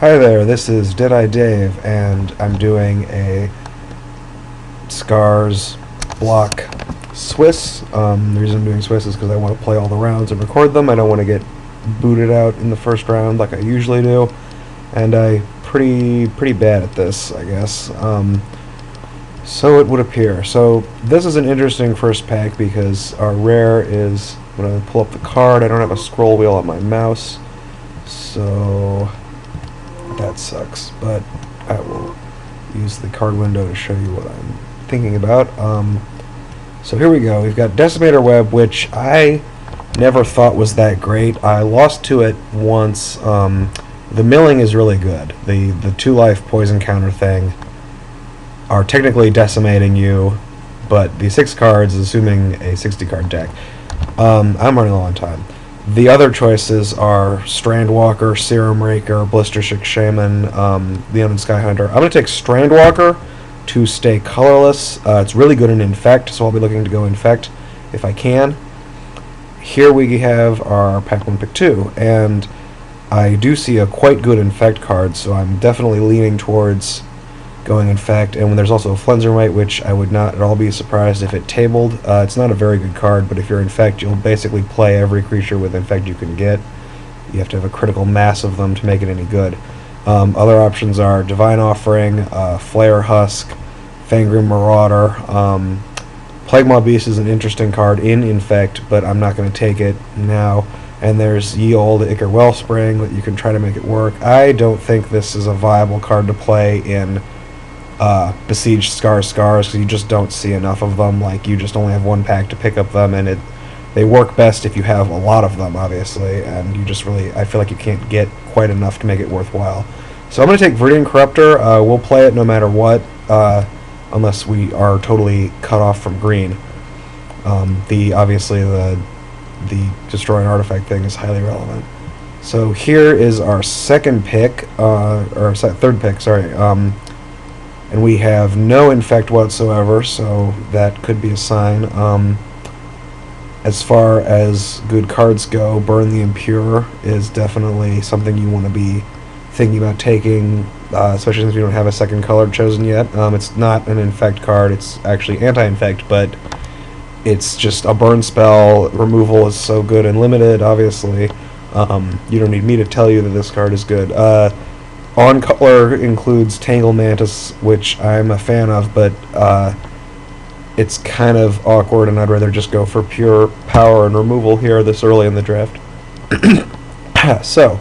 Hi there, this is Deadeye Dave, and I'm doing a Scars block Swiss. The reason I'm doing Swiss is because I want to play all the rounds and record them. I don't want to get booted out in the first round like I usually do, and I'm pretty bad at this, I guess. So it would appear. So this is an interesting first pack because our rare is, when I pull up the card, I don't have a scroll wheel on my mouse, so that sucks, but I will use the card window to show you what I'm thinking about. So here we go. We've got Decimator Web, which I never thought was that great. I lost to it once. The milling is really good. The 2-life poison counter thing are technically decimating you, but the 6 cards, assuming a 60-card deck. I'm running low on time. The other choices are Strandwalker, Serum Raker, Blistershock Shaman, the Undead Sky Hunter. I'm going to take Strandwalker to stay colorless. It's really good in Infect, so I'll be looking to go Infect if I can. Here we have our Pack 1, Pick 2, and I do see a quite good Infect card, so I'm definitely leaning towards going Infect. And when there's also a Flenzermite, which I would not at all be surprised if it tabled. It's not a very good card, but if you're Infect, you'll basically play every creature with Infect you can get. You have to have a critical mass of them to make it any good. Other options are Divine Offering, Flare Husk, Fangrim Marauder. Plague Maw Beast is an interesting card in Infect, but I'm not going to take it now. And there's Ye Olde Ichor Wellspring that you can try to make it work. I don't think this is a viable card to play in Besieged Scars, because you just don't see enough of them. Like, you just only have one pack to pick up them, and they work best if you have a lot of them, obviously, and you just really, I feel like you can't get quite enough to make it worthwhile. So I'm going to take Viridian Corruptor. We'll play it no matter what, unless we are totally cut off from green. Obviously the Destroy an Artifact thing is highly relevant. So here is our second pick, or third pick, sorry. And we have no Infect whatsoever, so that could be a sign. As far as good cards go, Burn the Impure is definitely something you want to be thinking about taking, especially since we don't have a second color chosen yet. It's not an Infect card, it's actually anti-Infect, but it's just a burn spell. Removal is so good and limited, obviously. You don't need me to tell you that this card is good. On color includes Tangle Mantis, which I'm a fan of, but it's kind of awkward, and I'd rather just go for pure power and removal here this early in the draft. So,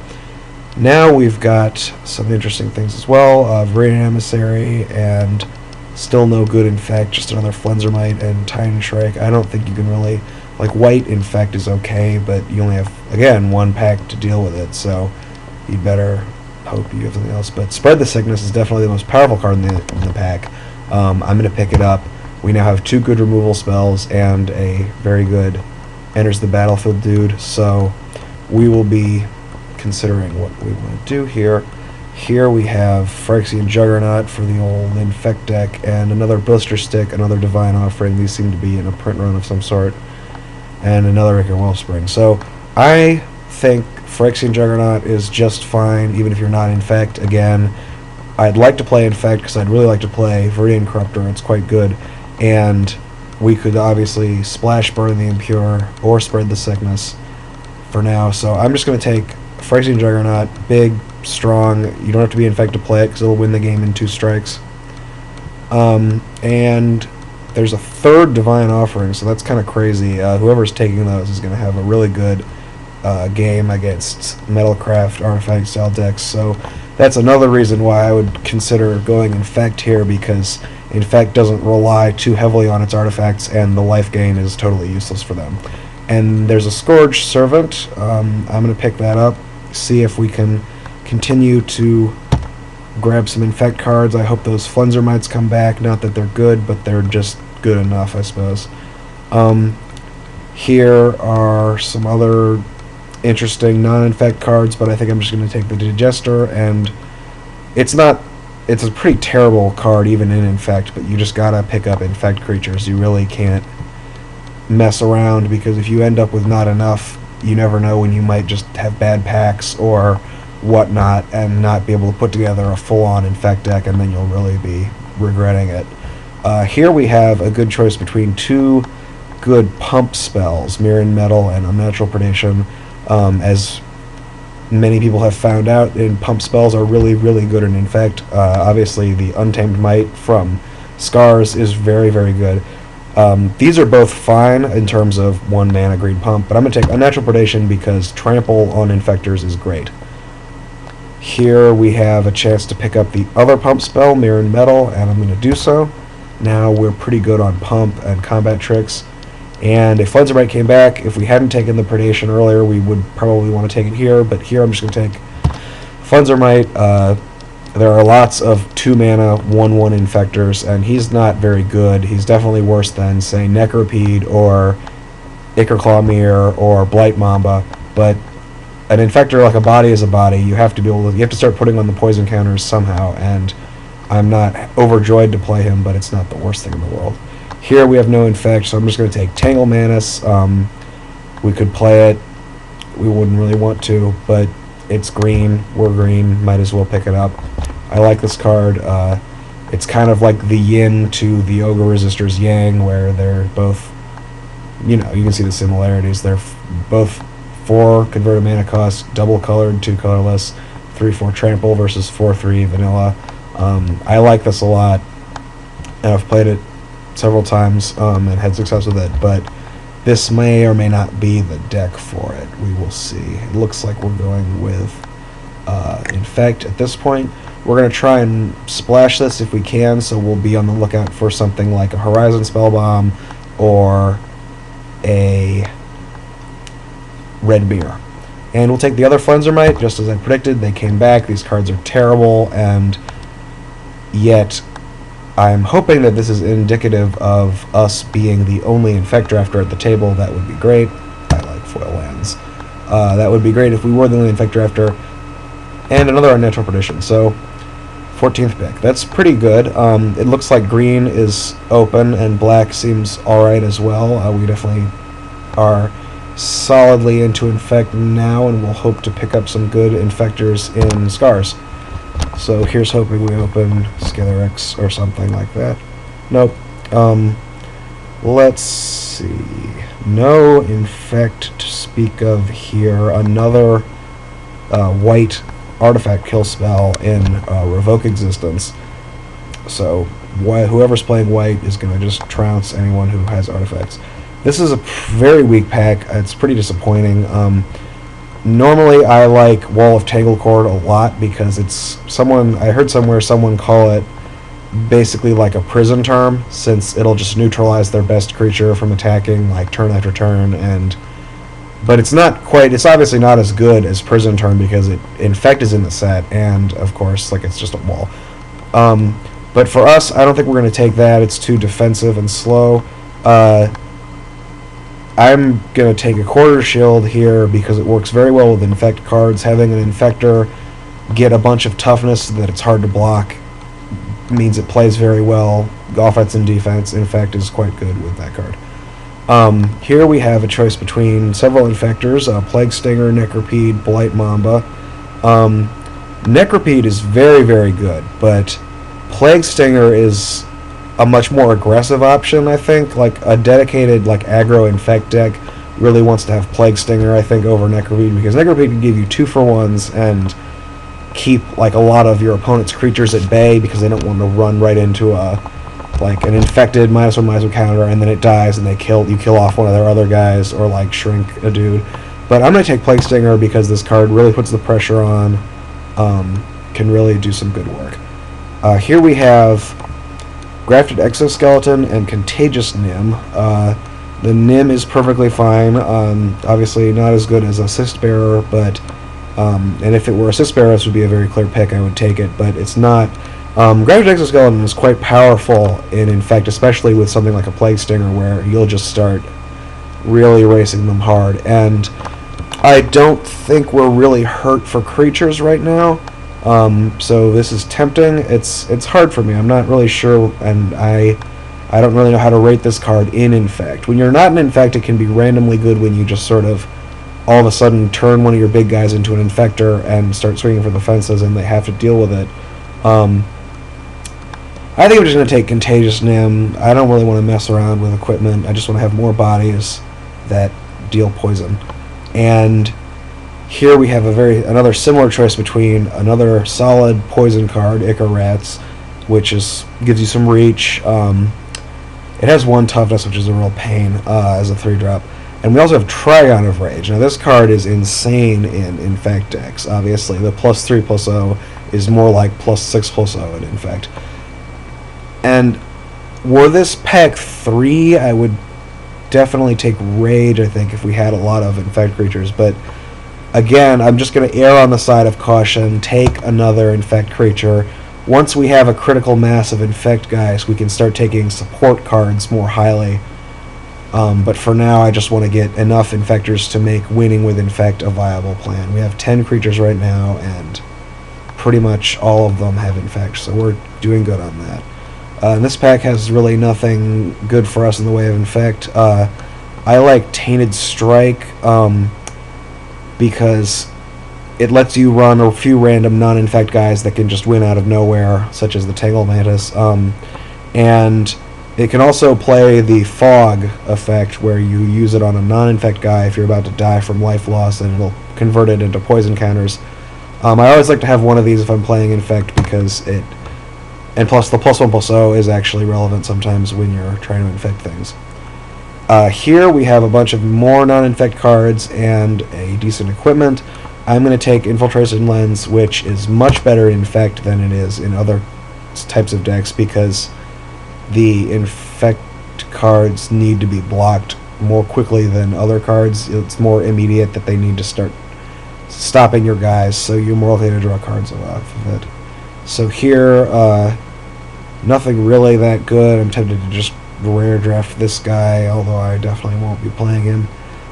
now we've got some interesting things as well. Viridian Emissary, and still no good Infect, just another Flenzermite and Tiny Shrike. I don't think you can really, like, white Infect is okay, but you only have, again, one pack to deal with it, so you'd better hope you have something else. But Spread the Sickness is definitely the most powerful card in the pack. I'm going to pick it up. We now have 2 good removal spells and a very good Enters the Battlefield dude, so we will be considering what we want to do here. Here we have Phyrexian Juggernaut for the old Infect deck, and another Blister Stick, another Divine Offering. These seem to be in a print run of some sort, and another Ichor Wellspring. So I think Phyrexian Juggernaut is just fine, even if you're not Infect. Again, I'd like to play Infect because I'd really like to play Viridian Corruptor. It's quite good, and we could obviously splash Burn the Impure or Spread the Sickness for now. So I'm just going to take Phyrexian Juggernaut, big, strong. You don't have to be Infect to play it because it'll win the game in 2 strikes. And there's a third Divine Offering, so that's kind of crazy. Whoever's taking those is going to have a really good game against Metalcraft Artifact style decks. So that's another reason why I would consider going Infect here, because Infect doesn't rely too heavily on its artifacts, and the life gain is totally useless for them. And there's a Scourge Servant. I'm going to pick that up, see if we can continue to grab some Infect cards. I hope those Flenzermites come back. Not that they're good, but they're just good enough, I suppose. Here are some other interesting non-Infect cards, but I think I'm just going to take the Digester, and it's a pretty terrible card even in Infect, but you just gotta pick up Infect creatures. You really can't mess around, because if you end up with not enough, you never know when you might just have bad packs, or whatnot and not be able to put together a full-on infect deck, and then you'll really be regretting it. Here we have a good choice between two good pump spells, Mirror Metal and Unnatural Predation. As many people have found out, in pump spells are really, really good in infect. Obviously, the Untamed Might from Scars is very, very good. These are both fine in terms of 1 mana green pump, but I'm going to take Unnatural Predation because Trample on Infectors is great. Here we have a chance to pick up the other pump spell, Mirror Metal, and I'm going to do so. Now we're pretty good on pump and combat tricks. And if Flenzermite came back, if we hadn't taken the Predation earlier, we would probably want to take it here, but here I'm just going to take Flenzermite. There are lots of 2-mana, 1/1 Infectors, and he's not very good. He's definitely worse than, say, Necropede or Ichorclaw Mirror or Blight Mamba, but an Infector, like a body is a body. You have to be able to, you have to start putting on the poison counters somehow, and I'm not overjoyed to play him, but it's not the worst thing in the world. Here we have no Infect, so I'm just going to take Tangle Manus. We could play it. We wouldn't really want to, but it's green. We're green. Might as well pick it up. I like this card. It's kind of like the yin to the Ogre Resister's yang, where they're both, you know, you can see the similarities. They're both 4 converted mana cost, double colored, 2 colorless, 3/4 trample versus 4/3 vanilla. I like this a lot, and I've played it several times and had success with it, but this may or may not be the deck for it. We will see. It looks like we're going with Infect at this point. We're going to try and splash this if we can, so we'll be on the lookout for something like a Horizon Spellbomb or a Red Mirror. And we'll take the other Flenzermite, just as I predicted. They came back. These cards are terrible, and yet I'm hoping that this is indicative of us being the only Infect Drafter at the table. That would be great. I like foil lands. That would be great if we were the only Infect Drafter. And another Unnatural Predation. So, 14th pick. That's pretty good. It looks like green is open, and black seems alright as well. We definitely are solidly into Infect now, and we'll hope to pick up some good Infectors in Scars. So here's hoping we open Scalar-X or something like that. Nope. Let's see. No Infect to speak of here. Another white artifact kill spell in Revoke Existence. So whoever's playing white is going to just trounce anyone who has artifacts. This is a very weak pack. It's pretty disappointing. Normally, I like Wall of Tanglecord a lot because it's I heard somewhere someone call it basically like a prison term, since it'll just neutralize their best creature from attacking like turn after turn. But it's not quite. It's obviously not as good as prison term because Infect is in the set, and of course, like, it's just a wall. But for us, I don't think we're going to take that. It's too defensive and slow. I'm going to take a Quarter Shield here because it works very well with Infect cards. Having an Infector get a bunch of toughness so that it's hard to block means it plays very well. Offense and defense, Infect is quite good with that card. Here we have a choice between several Infectors, Plague Stinger, Necropede, Blight Mamba. Necropede is very, very good, but Plague Stinger is a much more aggressive option, I think. Like, a dedicated, like, aggro Infect deck really wants to have Plague Stinger, I think, over Necropede, because Necropede can give you 2-for-1s and keep, like, a lot of your opponent's creatures at bay because they don't want to run right into an infected -1/-1 counter, and then it dies and you kill off one of their other guys, or like shrink a dude. But I'm going to take Plague Stinger because this card really puts the pressure on, can really do some good work. Here we have Grafted Exoskeleton and Contagious Nim. The Nim is perfectly fine, obviously not as good as Assist Bearer, but and if it were Assist Bearer, this would be a very clear pick. I would take it, but it's not. Grafted Exoskeleton is quite powerful in Infect, especially with something like a Plague Stinger, where you'll just start really racing them hard. And I don't think we're really hurt for creatures right now, so this is tempting. It's hard for me. I'm not really sure, and I don't really know how to rate this card in Infect. When you're not in Infect, it can be randomly good when you just sort of all of a sudden turn one of your big guys into an infector and start swinging for the fences, and they have to deal with it. I think I'm just going to take Contagious Nim. I don't really want to mess around with equipment. I just want to have more bodies that deal poison. And here we have another similar choice between another solid poison card, Ichor Rats, which gives you some reach. It has 1 toughness, which is a real pain as a 3-drop. And we also have Trigon of Rage. Now this card is insane in Infect decks, obviously. The +3/+0 is more like +6/+0 in Infect. And were this pack 3, I would definitely take Rage, I think, if we had a lot of Infect creatures. But again, I'm just going to err on the side of caution, take another Infect creature. Once we have a critical mass of Infect guys, we can start taking support cards more highly. But for now, I just want to get enough Infectors to make winning with Infect a viable plan. We have 10 creatures right now, and pretty much all of them have Infect, so we're doing good on that. And this pack has really nothing good for us in the way of Infect. I like Tainted Strike because it lets you run a few random non-Infect guys that can just win out of nowhere, such as the Tangle Mantis. And it can also play the Fog effect, where you use it on a non-Infect guy if you're about to die from life loss, and it'll convert it into poison counters. I always like to have one of these if I'm playing Infect, because it... And plus, the +1/+0 is actually relevant sometimes when you're trying to infect things. Here we have a bunch of more non-infect cards and a decent equipment. I'm going to take Infiltration Lens, which is much better in Infect than it is in other types of decks, because the Infect cards need to be blocked more quickly than other cards. It's more immediate that they need to start stopping your guys, so you're more likely to draw cards off of it. So here, nothing really that good. I'm tempted to just rare draft this guy, although I definitely won't be playing him.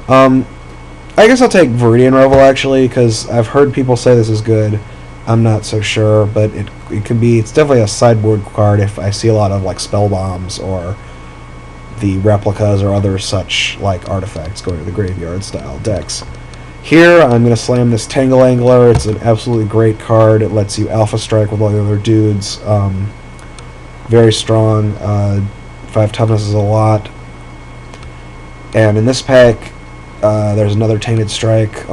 I guess I'll take Viridian Revel, actually, because I've heard people say this is good. I'm not so sure, but it can be. It's definitely a sideboard card if I see a lot of like Spell Bombs or the replicas or other such like artifacts going to the graveyard style decks. Here, I'm going to slam this Tangle Angler. It's an absolutely great card. It lets you Alpha Strike with all the other dudes. Very strong. 5 toughness is a lot. And in this pack, there's another Tainted Strike.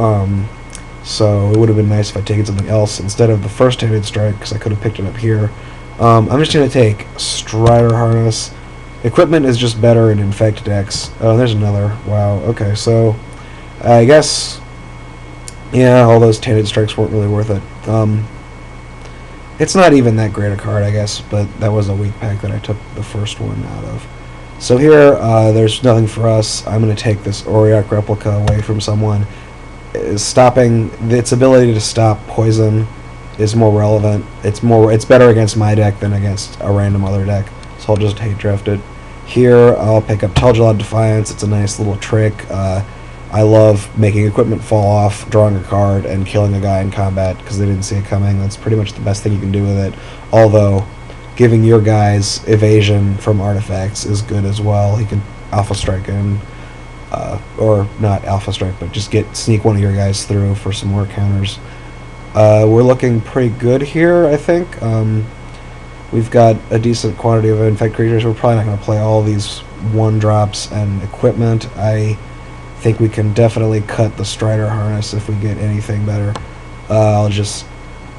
So it would have been nice if I'd taken something else instead of the first Tainted Strike, because I could have picked it up here. I'm just going to take Strider Harness. Equipment is just better in Infect decks. Oh, there's another. Wow. Okay, so I guess... yeah, all those Tainted Strikes weren't really worth it. It's not even that great a card, I guess, but that was a weak pack that I took the first one out of. So here, there's nothing for us. I'm going to take this Auriok Replica away from someone. Stopping its ability to stop poison is more relevant. It's better against my deck than against a random other deck, so I'll just hate draft it. Here, I'll pick up Telgelad Defiance. It's a nice little trick. I love making equipment fall off, drawing a card, and killing a guy in combat because they didn't see it coming. That's pretty much the best thing you can do with it. Although, giving your guys evasion from artifacts is good as well. He can Alpha Strike in, or not Alpha Strike, but just sneak one of your guys through for some more counters. We're looking pretty good here, I think. We've got a decent quantity of Infect creatures. We're probably not going to play all these 1-drops and equipment. I think we can definitely cut the Strider Harness if we get anything better. I'll just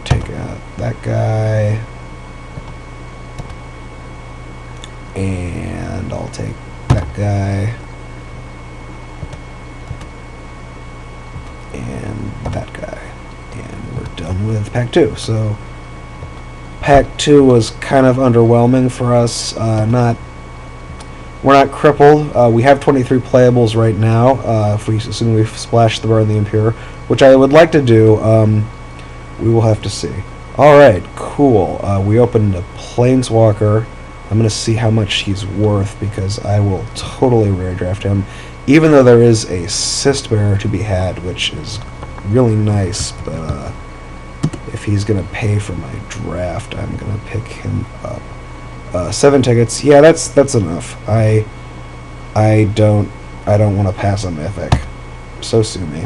take that guy, and I'll take that guy, and that guy, and we're done with Pack 2. So Pack 2 was kind of underwhelming for us. We're not crippled. We have 23 playables right now, assuming we've splashed the Burn the Impure, which I would like to do. We will have to see. Alright, cool. We opened a Planeswalker. I'm going to see how much he's worth, because I will totally rare draft him, even though there is a Cyst Bearer to be had, which is really nice, but if he's going to pay for my draft, I'm going to pick him up. 7 tickets. Yeah, that's enough. I don't want to pass on Mythic. So sue me.